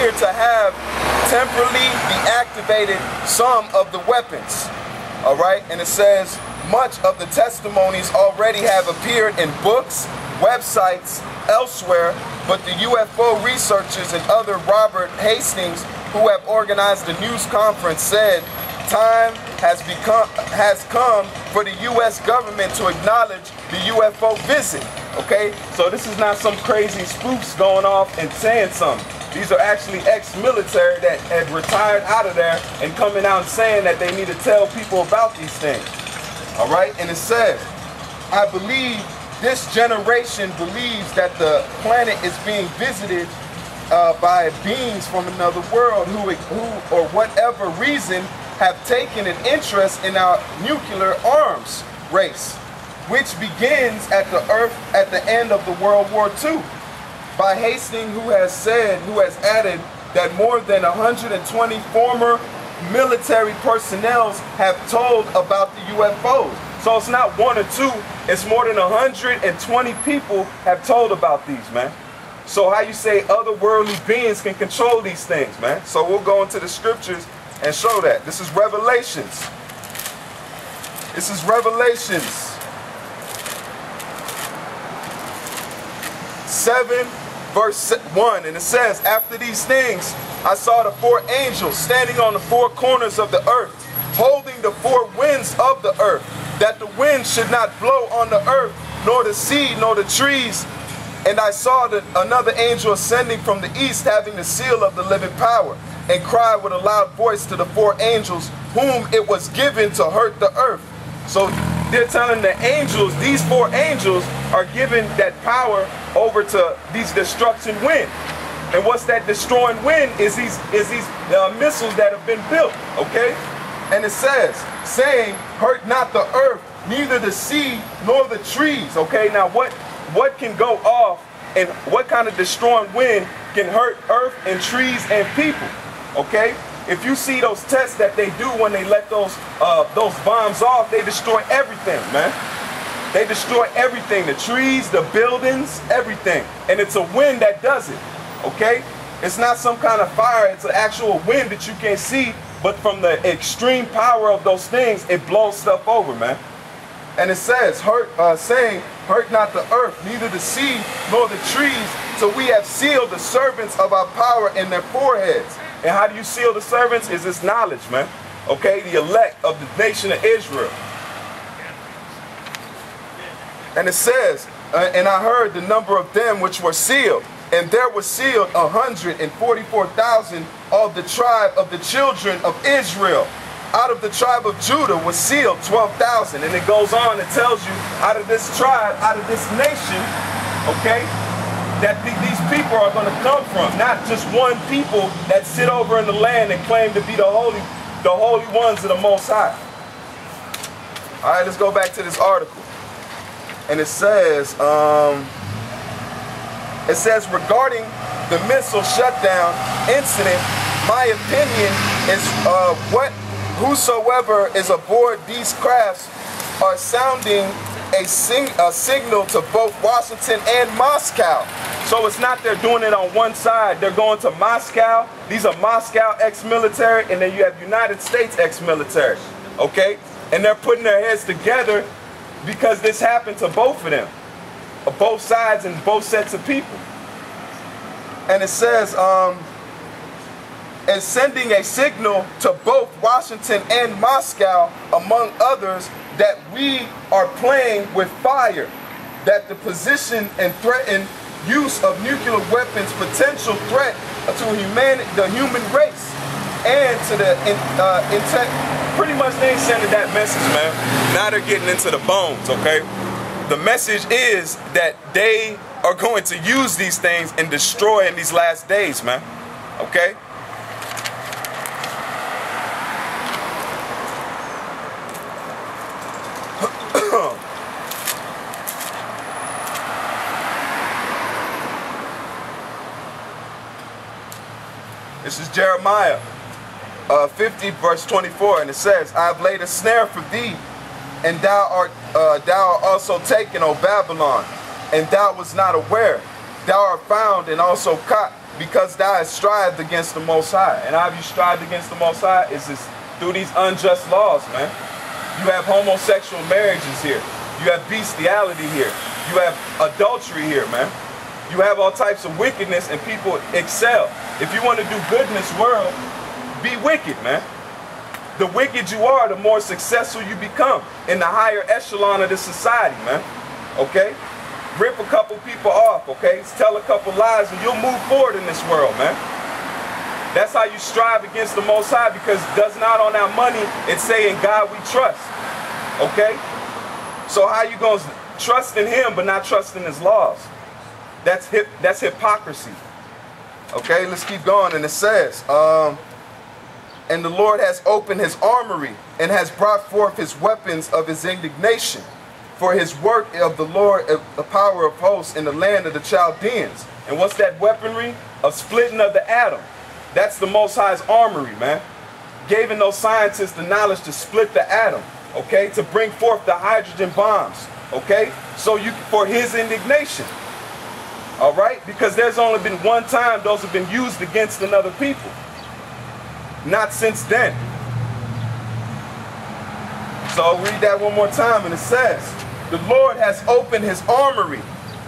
appear to have temporarily deactivated some of the weapons. All right, and it says, much of the testimonies already have appeared in books, websites, elsewhere, but the UFO researchers and other Robert Hastings, who have organized the news conference, said time has come for the U.S. government to acknowledge the UFO visit. Okay, so this is not some crazy spoofs going off and saying something. These are actually ex-military that had retired out of there and coming out and saying that they need to tell people about these things. All right, and it says, I believe this generation believes that the planet is being visited by beings from another world who, or whatever reason, have taken an interest in our nuclear arms race, which begins at the Earth at the end of the World War II. By Hastings, who has added that more than 120 former military personnel have told about the UFOs. So it's not one or two, it's more than 120 people have told about these, man. So how you say otherworldly beings can control these things, man? So we'll go into the scriptures and show that. This is Revelations. This is Revelations 7, verse 1, and it says, after these things, I saw the four angels standing on the four corners of the earth, holding the four winds of the earth, that the wind should not blow on the earth, nor the sea, nor the trees. And I saw another angel ascending from the east, having the seal of the living power, and cried with a loud voice to the four angels, whom it was given to hurt the earth. So they're telling the angels, these four angels are given that power over to these destruction wind. And what's that destroying wind is these missiles that have been built, okay? And it says, saying, hurt not the earth, neither the sea, nor the trees, okay? Now what can go off and what kind of destroying wind can hurt earth and trees and people, okay? If you see those tests that they do when they let those bombs off, they destroy everything, man. They destroy everything, the trees, the buildings, everything. And it's a wind that does it, okay? It's not some kind of fire, it's an actual wind that you can't see, but from the extreme power of those things, it blows stuff over, man. And it says, saying, hurt not the earth, neither the sea, nor the trees, till we have sealed the servants of our power in their foreheads. And how do you seal the servants? Is this knowledge, man. Okay, the elect of the nation of Israel. And it says, and I heard the number of them which were sealed, and there were sealed 144,000 of the tribe of the children of Israel. Out of the tribe of Judah was sealed 12,000. And it goes on and tells you, out of this tribe, out of this nation, okay, that these people are going to come from. Not just one people that sit over in the land and claim to be the holy ones of the Most High. All right, let's go back to this article. And it says regarding the missile shutdown incident, my opinion is whosoever is aboard these crafts are sounding a signal to both Washington and Moscow. So it's not they're doing it on one side. They're going to Moscow. These are Moscow ex-military, and then you have United States ex-military. Okay? And they're putting their heads together because this happened to both of them. Both sides and both sets of people. And it says, and sending a signal to both Washington and Moscow, among others, that we are playing with fire, that the position and threatened use of nuclear weapons potential threat to the human race and to the intent. Pretty much they ain't sending that message, man. Now they're getting into the bones, okay? The message is that they are going to use these things and destroy in these last days, man. Okay? This is Jeremiah 50 verse 24, and it says, I have laid a snare for thee, and thou art also taken, O Babylon, and thou was not aware. Thou art found and also caught because thou hast strived against the Most High. And how have you strived against the Most High? Is this through these unjust laws, man. You have homosexual marriages here. You have bestiality here. You have adultery here, man. You have all types of wickedness, and people excel. If you want to do good in this world, be wicked, man. The wicked you are, the more successful you become in the higher echelon of this society, man. Okay? Rip a couple people off, okay? Tell a couple lies, and you'll move forward in this world, man. That's how you strive against the Most High, because it does not on our money, it's saying God we trust. Okay? So how you going to trust in him but not trust in his laws? That's hypocrisy. Okay, let's keep going. And it says, and the Lord has opened his armory and has brought forth his weapons of his indignation for his work of the Lord, the power of hosts in the land of the Chaldeans. And what's that weaponry? A splitting of the atom. That's the Most High's armory, man. Giving those scientists the knowledge to split the atom, okay? To bring forth the hydrogen bombs, okay? So for his indignation, all right? Because there's only been one time those have been used against another people. Not since then. So I'll read that one more time, and it says, the Lord has opened his armory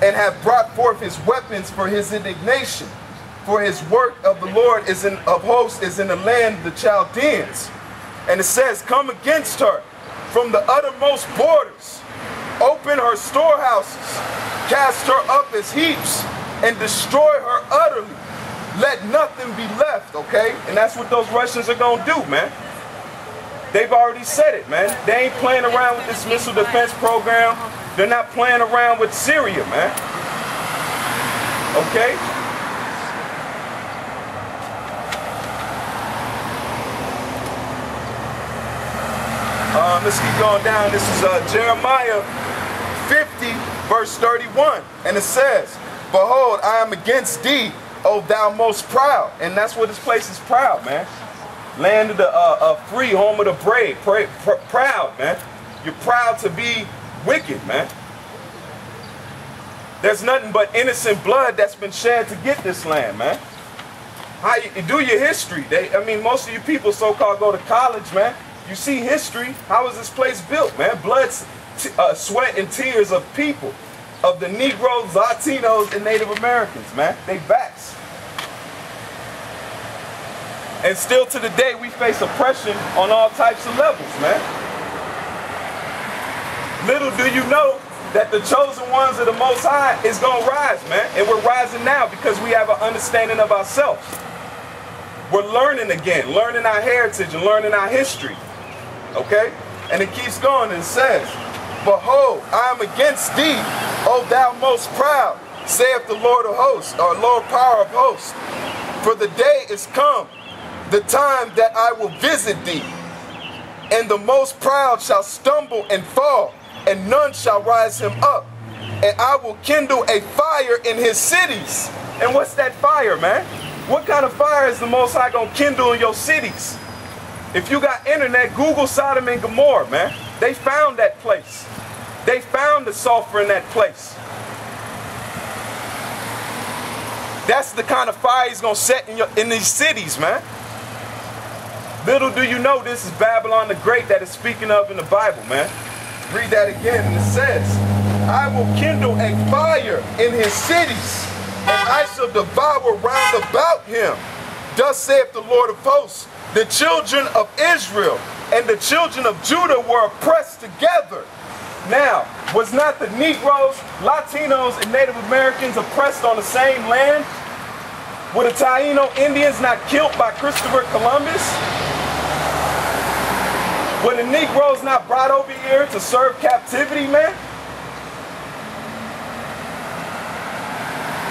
and have brought forth his weapons for his indignation. For his work of the Lord of hosts is in the land of the Chaldeans. And it says, come against her from the uttermost borders. Open her storehouses. Cast her up as heaps and destroy her utterly. Let nothing be left, okay? And that's what those Russians are going to do, man. They've already said it, man. They ain't playing around with this missile defense program. They're not playing around with Syria, man. Okay? Let's keep going down. This is Jeremiah 50, verse 31. And it says, behold, I am against thee, O thou most proud. And that's what this place is, proud, man. Land of the free, home of the brave. Proud, man. You're proud to be wicked, man. There's nothing but innocent blood that's been shed to get this land, man. How you do your history? I mean, most of you people so-called go to college, man. You see history. How was this place built, man? Blood, sweat, and tears of people, of the Negroes, Latinos, and Native Americans, man. They backs. And still to the day, we face oppression on all types of levels, man. Little do you know that the chosen ones of the Most High is going to rise, man. And we're rising now because we have an understanding of ourselves. We're learning again, learning our heritage and learning our history. Okay? And it keeps going and it says, behold, I am against thee, O thou most proud, saith the Lord of hosts, or Lord power of hosts. For the day is come, the time that I will visit thee, and the most proud shall stumble and fall, and none shall rise him up. And I will kindle a fire in his cities. And what's that fire, man? What kind of fire is the Most High gonna kindle in your cities? If you got internet, Google Sodom and Gomorrah, man. They found that place. They found the sulfur in that place. That's the kind of fire he's gonna set in these cities, man. Little do you know, this is Babylon the Great that is speaking of in the Bible, man. Read that again, and it says, I will kindle a fire in his cities, and I shall devour round about him. Thus saith the Lord of hosts, the children of Israel and the children of Judah were oppressed together. Now, was not the Negroes, Latinos, and Native Americans oppressed on the same land? Were the Taino Indians not killed by Christopher Columbus? Were the Negroes not brought over here to serve captivity, man?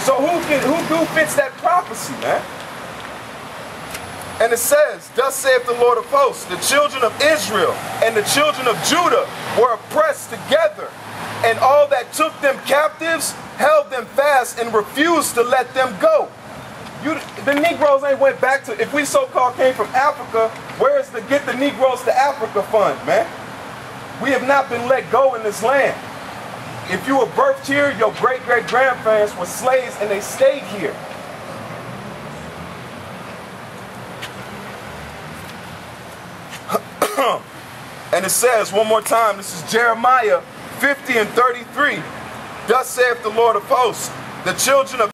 So who fits that prophecy, man? And it says, thus saith the Lord of hosts, the children of Israel and the children of Judah were oppressed together, and all that took them captives held them fast and refused to let them go. The Negroes ain't went back to, if we so-called came from Africa, where is the Get the Negroes to Africa fund, man? We have not been let go in this land. If you were birthed here, your great-great-grandparents were slaves and they stayed here. And it says one more time, this is Jeremiah 50 and 33. Thus saith the Lord of hosts, the children of